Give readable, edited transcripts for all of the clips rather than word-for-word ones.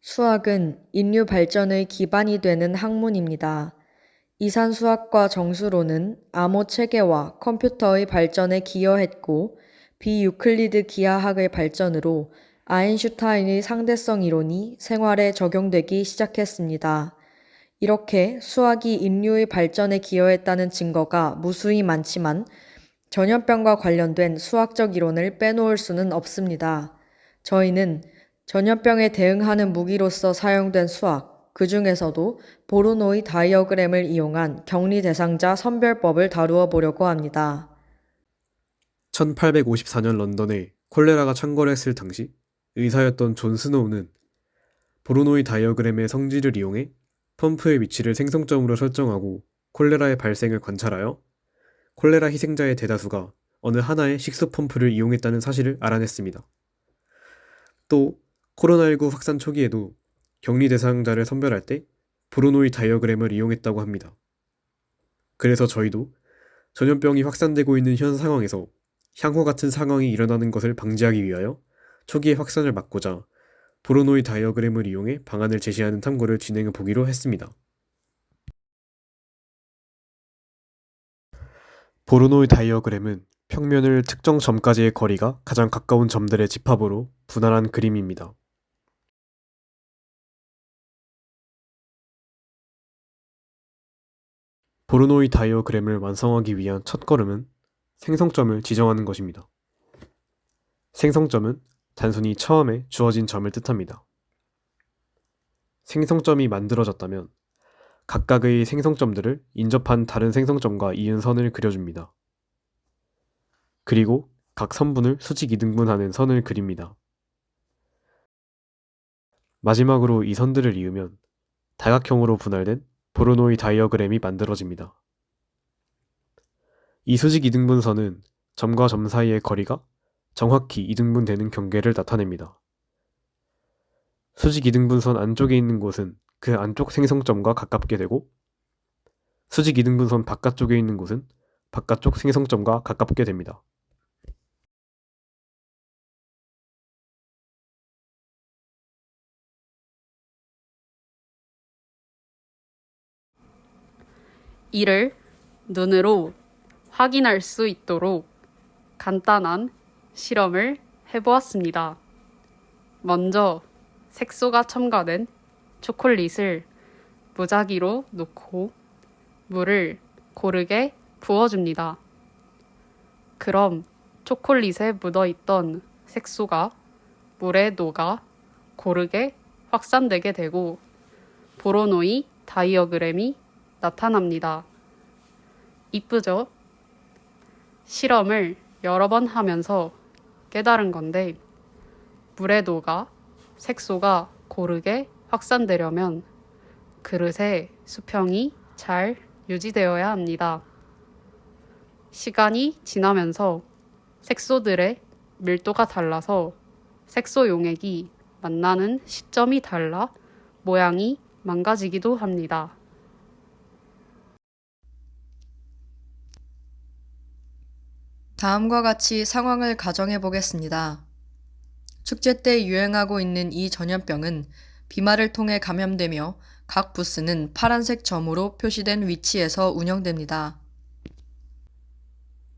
수학은 인류 발전의 기반이 되는 학문입니다. 이산수학과 정수로는 암호 체계와 컴퓨터의 발전에 기여했고, 비유클리드 기하학의 발전으로 아인슈타인의 상대성 이론이 생활에 적용되기 시작했습니다. 이렇게 수학이 인류의 발전에 기여했다는 증거가 무수히 많지만 전염병과 관련된 수학적 이론을 빼놓을 수는 없습니다. 저희는 전염병에 대응하는 무기로서 사용된 수학, 그 중에서도 보르노이 다이어그램을 이용한 격리 대상자 선별법을 다루어 보려고 합니다. 1854년 런던에 콜레라가 창궐했을 당시 의사였던 존 스노우는 보르노이 다이어그램의 성질을 이용해 펌프의 위치를 생성점으로 설정하고 콜레라의 발생을 관찰하여 콜레라 희생자의 대다수가 어느 하나의 식수 펌프를 이용했다는 사실을 알아냈습니다. 또 코로나19 확산 초기에도 격리 대상자를 선별할 때 보르노이 다이어그램을 이용했다고 합니다. 그래서 저희도 전염병이 확산되고 있는 현 상황에서 향후 같은 상황이 일어나는 것을 방지하기 위하여 초기의 확산을 막고자 보르노이 다이어그램을 이용해 방안을 제시하는 탐구를 진행해 보기로 했습니다. 보르노이 다이어그램은 평면을 특정 점까지의 거리가 가장 가까운 점들의 집합으로 분할한 그림입니다. 보르노이 다이어그램을 완성하기 위한 첫걸음은 생성점을 지정하는 것입니다. 생성점은 단순히 처음에 주어진 점을 뜻합니다. 생성점이 만들어졌다면 각각의 생성점들을 인접한 다른 생성점과 이은 선을 그려줍니다. 그리고 각 선분을 수직 이등분하는 선을 그립니다. 마지막으로 이 선들을 이으면 다각형으로 분할된 보르노이 다이어그램이 만들어집니다. 이 수직 이등분선은 점과 점 사이의 거리가 정확히 이등분되는 경계를 나타냅니다. 수직 이등분선 안쪽에 있는 곳은 그 안쪽 생성점과 가깝게 되고 수직 이등분선 바깥쪽에 있는 곳은 바깥쪽 생성점과 가깝게 됩니다. 이를 눈으로 확인할 수 있도록 간단한 실험을 해보았습니다. 먼저 색소가 첨가된 초콜릿을 무작위로 놓고 물을 고르게 부어줍니다. 그럼 초콜릿에 묻어있던 색소가 물에 녹아 고르게 확산되게 되고 보르노이 다이어그램이 나타납니다. 이쁘죠? 실험을 여러 번 하면서 깨달은 건데 물에 녹아 색소가 고르게 확산되려면 그릇의 수평이 잘 유지되어야 합니다. 시간이 지나면서 색소들의 밀도가 달라서 색소 용액이 만나는 시점이 달라 모양이 망가지기도 합니다. 다음과 같이 상황을 가정해 보겠습니다. 축제 때 유행하고 있는 이 전염병은 비말을 통해 감염되며 각 부스는 파란색 점으로 표시된 위치에서 운영됩니다.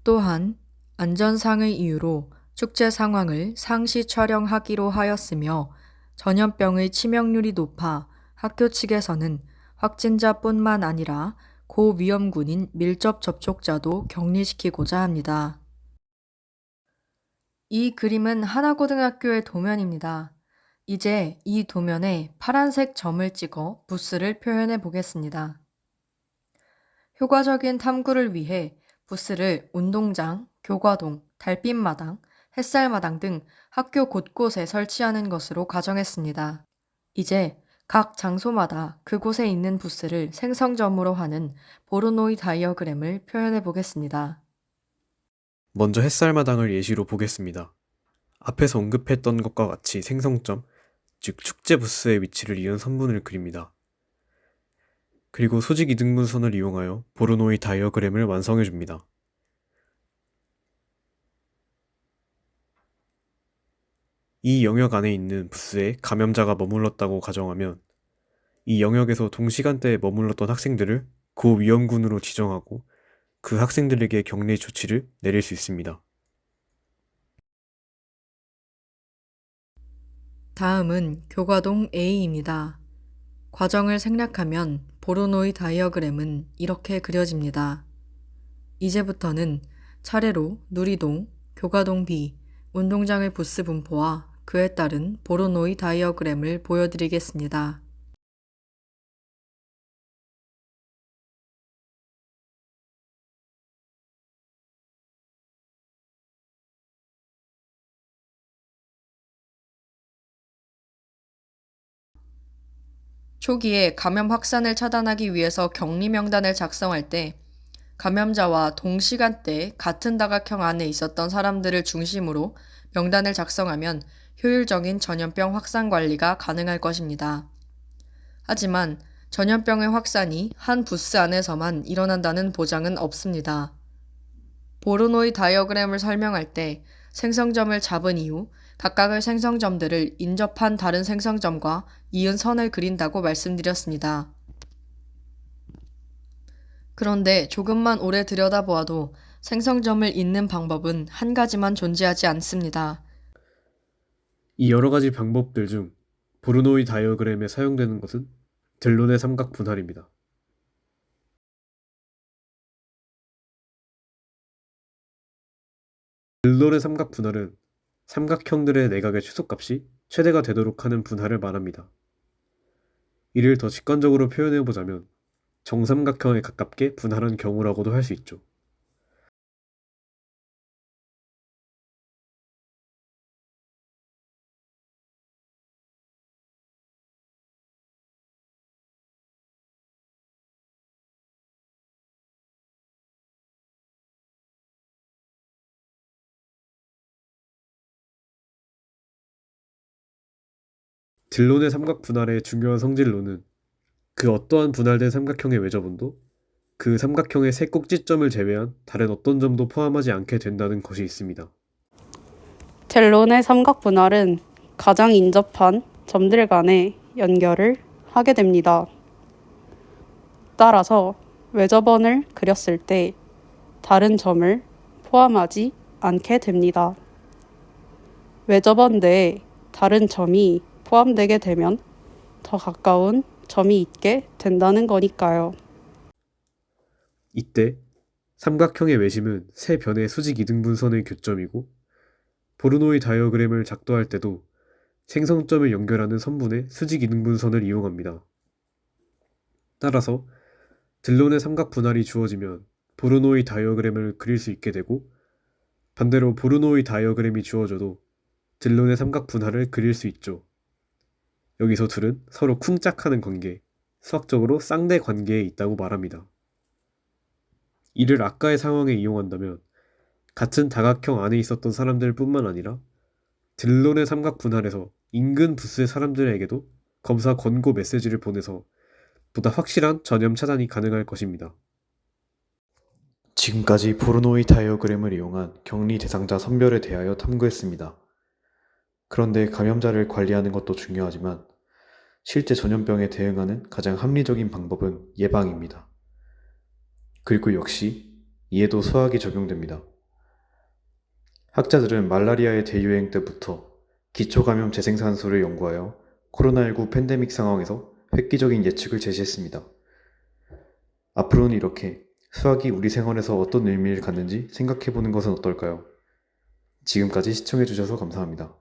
또한 안전상의 이유로 축제 상황을 상시 촬영하기로 하였으며 전염병의 치명률이 높아 학교 측에서는 확진자뿐만 아니라 고위험군인 밀접 접촉자도 격리시키고자 합니다. 이 그림은 하나고등학교의 도면입니다. 이제 이 도면에 파란색 점을 찍어 부스를 표현해 보겠습니다. 효과적인 탐구를 위해 부스를 운동장, 교과동, 달빛마당, 햇살마당 등 학교 곳곳에 설치하는 것으로 가정했습니다. 이제 각 장소마다 그곳에 있는 부스를 생성점으로 하는 보르노이 다이어그램을 표현해 보겠습니다. 먼저 햇살마당을 예시로 보겠습니다. 앞에서 언급했던 것과 같이 생성점, 즉 축제 부스의 위치를 이은 선분을 그립니다. 그리고 수직 이등분선을 이용하여 보르노이 다이어그램을 완성해줍니다. 이 영역 안에 있는 부스에 감염자가 머물렀다고 가정하면 이 영역에서 동시간대에 머물렀던 학생들을 고위험군으로 지정하고 그 학생들에게 격리 조치를 내릴 수 있습니다. 다음은 교과동 A입니다. 과정을 생략하면 보로노이 다이어그램은 이렇게 그려집니다. 이제부터는 차례로 누리동, 교과동 B, 운동장의 부스 분포와 그에 따른 보로노이 다이어그램을 보여드리겠습니다. 초기에 감염 확산을 차단하기 위해서 격리 명단을 작성할 때 감염자와 동시간대에 같은 다각형 안에 있었던 사람들을 중심으로 명단을 작성하면 효율적인 전염병 확산 관리가 가능할 것입니다. 하지만 전염병의 확산이 한 부스 안에서만 일어난다는 보장은 없습니다. 보로노이 다이어그램을 설명할 때 생성점을 잡은 이후 각각의 생성점들을 인접한 다른 생성점과 이은 선을 그린다고 말씀드렸습니다. 그런데 조금만 오래 들여다보아도 생성점을 잇는 방법은 한 가지만 존재하지 않습니다. 이 여러 가지 방법들 중 보르노이 다이어그램에 사용되는 것은 델론의 삼각 분할입니다. 델론의 삼각 분할은 삼각형들의 내각의 최소값이 최대가 되도록 하는 분할을 말합니다. 이를 더 직관적으로 표현해보자면 정삼각형에 가깝게 분할한 경우라고도 할 수 있죠. 딜론의 삼각 분할의 중요한 성질로는 그 어떠한 분할된 삼각형의 외접원도 그 삼각형의 세 꼭지점을 제외한 다른 어떤 점도 포함하지 않게 된다는 것이 있습니다. 델론의 삼각 분할은 가장 인접한 점들 간의 연결을 하게 됩니다. 따라서 외접원을 그렸을 때 다른 점을 포함하지 않게 됩니다. 외접원 내에 다른 점이 포함되게 되면 더 가까운 점이 있게 된다는 거니까요. 이때 삼각형의 외심은 세 변의 수직 이등분선의 교점이고 보르노이 다이어그램을 작도할 때도 생성점을 연결하는 선분의 수직 이등분선을 이용합니다. 따라서 딜론의 삼각 분할이 주어지면 보르노이 다이어그램을 그릴 수 있게 되고 반대로 보르노이 다이어그램이 주어져도 딜론의 삼각 분할을 그릴 수 있죠. 여기서 둘은 서로 쿵짝하는 관계, 수학적으로 쌍대 관계에 있다고 말합니다. 이를 아까의 상황에 이용한다면 같은 다각형 안에 있었던 사람들 뿐만 아니라 딜론의 삼각 분할에서 인근 부스의 사람들에게도 검사 권고 메시지를 보내서 보다 확실한 전염 차단이 가능할 것입니다. 지금까지 보르노이 다이어그램을 이용한 격리 대상자 선별에 대하여 탐구했습니다. 그런데 감염자를 관리하는 것도 중요하지만 실제 전염병에 대응하는 가장 합리적인 방법은 예방입니다. 그리고 역시 이에도 수학이 적용됩니다. 학자들은 말라리아의 대유행 때부터 기초감염 재생산소를 연구하여 코로나19 팬데믹 상황에서 획기적인 예측을 제시했습니다. 앞으로는 이렇게 수학이 우리 생활에서 어떤 의미를 갖는지 생각해보는 것은 어떨까요? 지금까지 시청해주셔서 감사합니다.